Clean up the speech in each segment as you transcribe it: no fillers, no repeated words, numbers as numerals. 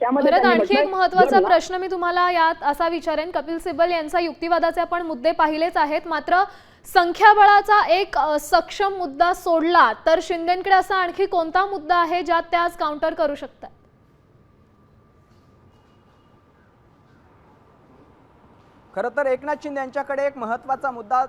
त्यामध्ये परत त्यांनी आणखी एक म्हटलंय, महत्त्वाचा जर प्रश्न मी तुम्हाला यात असा विचारेन, कपिल सिब्बल यांचा युक्तिवादाचे आपण मुद्दे पाहिलेच आहेत, मात्र संख्याबळाचा एक सक्षम मुद्दा सोडला तर शिंदेंकडे असा आणखी कोणता मुद्दा आहे ज्यात ते आज काउंटर करू शकतात? खरं तर एकनाथ शिंदे यांच्याकडे एक महत्त्वाचा मुद्दा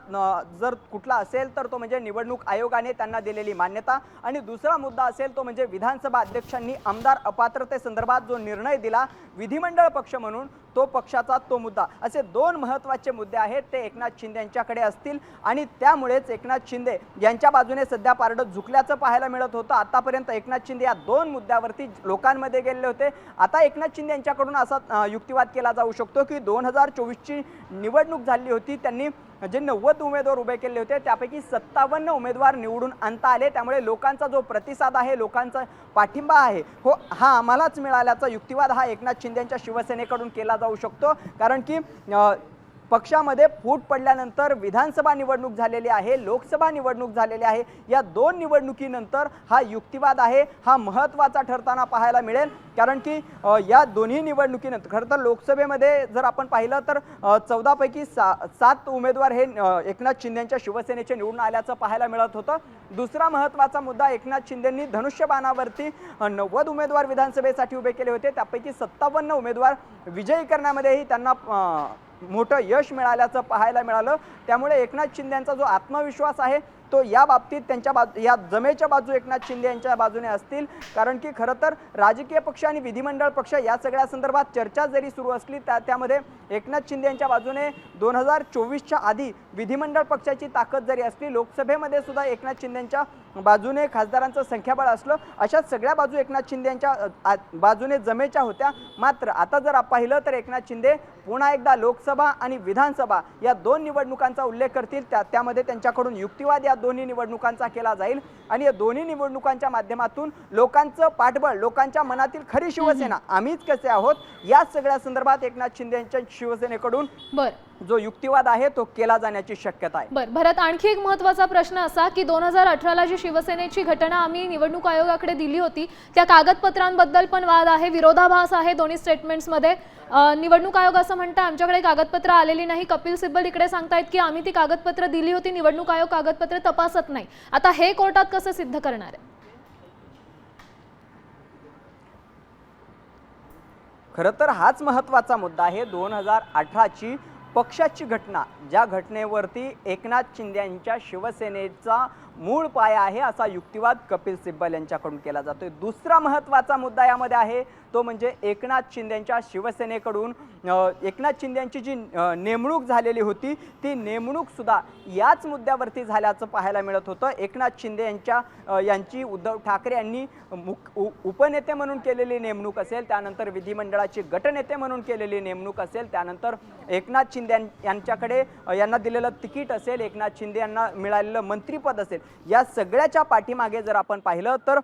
जर कुठला असेल तर तो म्हणजे निवडणूक आयोगाने त्यांना दिलेली मान्यता, आणि दुसरा मुद्दा असेल तो म्हणजे विधानसभा अध्यक्षांनी आमदार अपात्रतेसंदर्भात जो निर्णय दिला विधिमंडळ पक्ष म्हणून, तो पक्षाचा तो मुद्दा. असे दोन महत्त्वाचे मुद्दे आहेत ते एकनाथ शिंदे यांच्याकडे असतील, आणि त्यामुळेच एकनाथ शिंदे यांच्या बाजूने सध्या पारडं झुकल्याचं पाहायला मिळत होतं. आतापर्यंत एकनाथ शिंदे या दोन मुद्द्यावरती लोकांमध्ये गेलेले होते. आता एकनाथ शिंदे यांच्याकडून असा युक्तिवाद केला जाऊ शकतो की 2024ची निवडणूक झाली होती, त्यांनी जे 90 उमेदवार उभे केले होते त्यापैकी 57 उमेदवार निवडून आणता आले. त्यामुळे लोकांचा जो प्रतिसाद आहे, लोकांचा पाठिंबा आहे, हो हा आम्हालाच मिळाल्याचा युक्तिवाद हा एकनाथ शिंदे यांच्या शिवसेनेकडून केला जाऊ शकतो. कारण की पक्षामध्ये फूट पडल्यानंतर विधानसभा निवडणूक झालेली आहे, लोकसभा निवडणूक झालेली आहे. या दोन निवडणुकीनंतर हा युक्तिवाद आहे हा महत्त्वाचा ठरताना पाहायला मिळेल. कारण की या दोन्ही निवडणुकीनंतर खरं तर लोकसभेमध्ये जर आपण पाहिलं तर 14 पैकी 7 उमेदवार हे एकनाथ शिंदेंच्या शिवसेनेचे निवडून आल्याचं पाहायला मिळत होतं. दुसरा महत्त्वाचा मुद्दा, एकनाथ शिंदेंनी धनुष्यबाणावरती 90 उमेदवार विधानसभेसाठी उभे केले होते, त्यापैकी 57 उमेदवार विजयी करण्यामध्येही त्यांना मोठं यश मिळाल्याचं पाहायला मिळालं. त्यामुळे एकनाथ शिंदेंचा जो आत्मविश्वास आहे तो या बाबतीत त्यांच्या या जमेच्या बाजू एकनाथ शिंदे यांच्या बाजूने असतील. कारण की खरं तर राजकीय पक्ष आणि विधिमंडळ पक्ष या सगळ्या संदर्भात चर्चा जरी सुरू असली त्यामध्ये एकनाथ शिंदे यांच्या बाजूने 2024च्या आधी विधिमंडळ पक्षाची ताकद जरी असली, लोकसभेमध्ये सुद्धा एकनाथ शिंदेंच्या बाजूने खासदारांचं संख्याबळ असलं, अशा सगळ्या बाजू एकनाथ शिंदे यांच्या बाजूने जमेच्या होत्या. मात्र आता जर पाहिलं तर एकनाथ शिंदे पुन्हा एकदा लोकसभा आणि विधानसभा या दोन निवडणुकांचा उल्लेख करतील. त्यामध्ये त्यांच्याकडून युक्तिवाद या दोन्ही निवडणुकांचा केला जाईल, आणि या दोन्ही निवडणुकांच्या माध्यमातून लोकांचं पाठबळ, लोकांच्या मनातील खरी शिवसेना आम्हीच कसे आहोत या सगळ्या संदर्भात एकनाथ शिंदे यांच्या शिवसेनेकडून जो युक्तिवाद आहे तो केला जाण्याची शक्यता आहे. भरत, आणखी एक महत्त्वाचा प्रश्न असा की 2018ला जी शिवसेनेची घटना आम्ही निवडणूक आयोगाकडे दिली होती त्या कागदपत्रांबद्दल पण वाद आहे, विरोधाभास आहे दोन्ही स्टेटमेंट्समध्ये. निवडणूक आयोग असं म्हणतं आमच्याकडे कागदपत्र आलेली नाही, कपिल सिब्बल इकडे सांगतायत की आम्ही ती कागदपत्र दिली होती, निवडणूक आयोग कागदपत्र तपासत नाही. आता हे कोर्टात कसं सिद्ध करणार आहे? खरं तर हाच महत्त्वाचा मुद्दा आहे. 2018ची पक्षाची घटना, ज्या घटनेवरती एकनाथ शिंदे यांच्या शिवसेनेचा मूळ पाया आहे असा युक्तिवाद कपिल सिब्बल यांच्याकडून केला जातोय. दुसरा महत्त्वाचा मुद्दा यामध्ये आहे तो म्हणजे एकनाथ शिंदेंच्या शिवसेनेकडून एकनाथ शिंदे यांची जी नेमणूक झालेली होती ती नेमणूक सुद्धा याच मुद्द्यावरती झाल्याचं पाहायला मिळत होतं. एकनाथ शिंदे यांची उद्धव ठाकरे यांनी उपनेते म्हणून केलेली नेमणूक असेल, त्यानंतर विधिमंडळाचे गटनेते म्हणून केलेली नेमणूक असेल, त्यानंतर एकनाथ शिंदे यांच्याकडे यांना दिलेलं तिकीट असेल, एकनाथ शिंदे यांना मिळालेलं मंत्रिपद असेल, या सगळ्याच्या पाठीमागे जर आपण पाहिलं तर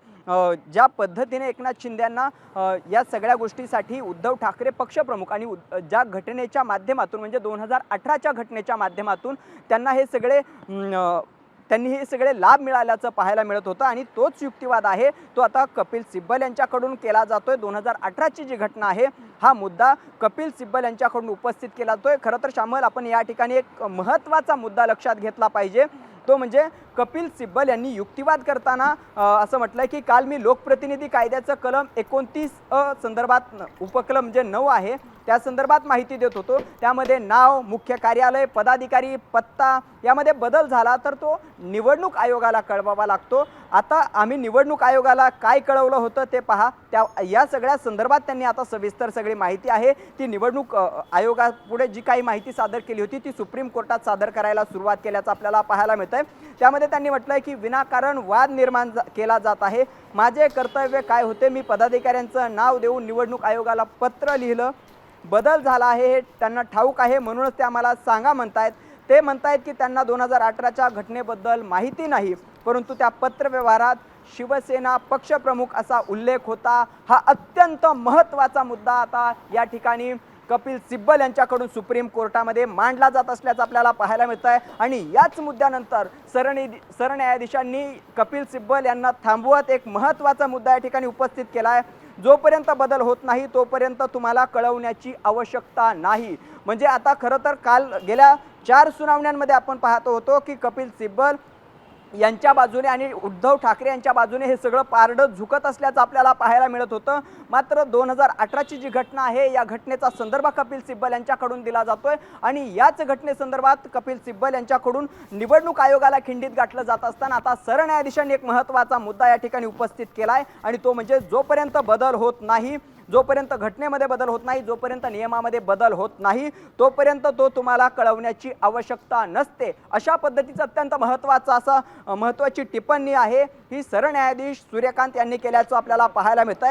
ज्या पद्धतीने एकनाथ शिंदेंना या सगळ्या गोष्टीसाठी उद्धव ठाकरे पक्षप्रमुख आणि ज्या घटनेच्या माध्यमातून म्हणजे 2018च्या घटनेच्या माध्यमातून त्यांनी हे सगळे लाभ मिळाल्याचं पाहायला मिळत होतं. आणि तोच युक्तिवाद आहे तो आता कपिल सिब्बल यांच्याकडून केला जातोय. 2018ची जी घटना आहे हा मुद्दा कपिल सिब्बल यांच्याकडून उपस्थित केला जातोय. खरं तर श्यामल, आपण या ठिकाणी एक महत्त्वाचा मुद्दा लक्षात घेतला पाहिजे, तो म्हणजे कपिल सिब्बल यांनी युक्तिवाद करताना असं म्हटलंय की काल मी लोकप्रतिनिधी कायद्याचं कलम 29 संदर्भात उपकलम जे 9 आहे त्या संदर्भात माहिती देत होतो. त्यामध्ये नाव, मुख्य कार्यालय, पदाधिकारी, पत्ता यामध्ये बदल झाला तर तो निवडणूक आयोगाला कळवावा लागतो. आता आम्ही निवडणूक आयोगाला काय कळवलं होतं ते पहा. या सगळ्या संदर्भात त्यांनी आता सविस्तर सगळी माहिती आहे ती निवडणूक आयोगापुढे जी काही माहिती सादर केली होती ती सुप्रीम कोर्टात सादर करायला सुरुवात केल्याचं आपल्याला पाहायला मिळतंय. त्यामध्ये त्यांनी म्हटलंय की विनाकारण वाद निर्माण केला जात आहे. माझे कर्तव्य काय होते, मी पदाधिकाऱ्यांचं नाव देऊन निवडणूक आयोगाला पत्र लिहिलं, बदल झाला आहे हे त्यांना ठाऊक आहे म्हणूनच ते आम्हाला सांगा म्हणतायत. ते म्हणतायत की त्यांना 2018च्या घटनेबद्दल माहिती नाही, परंतु त्या पत्रव्यवहारात शिवसेना पक्षप्रमुख असा उल्लेख होता. हा अत्यंत महत्त्वाचा मुद्दा आता या ठिकाणी कपिल सिब्बल यांच्याकडून सुप्रीम कोर्टामध्ये मांडला जात असल्याचं आपल्याला पाहायला मिळत आहे. आणि याच मुद्द्यानंतर सरन्यायाधीशांनी कपिल सिब्बल यांना थांबवत एक महत्त्वाचा मुद्दा या ठिकाणी उपस्थित केला आहे. जोपर्यंत बदल होत नाही तोपर्यंत तुम्हाला कळवण्याची आवश्यकता नाही. म्हणजे आता खरं तर काल गेल्या 4 सुनावण्यांमध्ये आपण पाहतो होतो की कपिल सिब्बल यांच्या बाजूने आणि उद्धव ठाकरे यांच्या बाजूने हे सगळं पारडं झुकत असल्याचं आपल्याला पाहायला मिळत होतं. मात्र 2018ची जी घटना आहे या घटनेचा संदर्भ कपिल सिब्बल यांच्याकडून दिला जातोय आणि याच घटनेसंदर्भात कपिल सिब्बल यांच्याकडून निवडणूक आयोगाला खिंडीत गाठलं जात असताना आता सरन्यायाधीशांनी एक महत्त्वाचा मुद्दा या ठिकाणी उपस्थित केला आहे आणि तो म्हणजे जोपर्यंत बदल होत नाही, जोपर्यंत घटनेमध्ये बदल होत नाही, जोपर्यंत नियमामध्ये बदल होत नाही तोपर्यंत तो तुम्हाला कळवण्याची आवश्यकता नसते. अशा पद्धतीचं अत्यंत महत्त्वाची टिप्पणी आहे ही सरन्यायाधीश सूर्यकांत यांनी केल्याचं आपल्याला पाहायला मिळत आहे.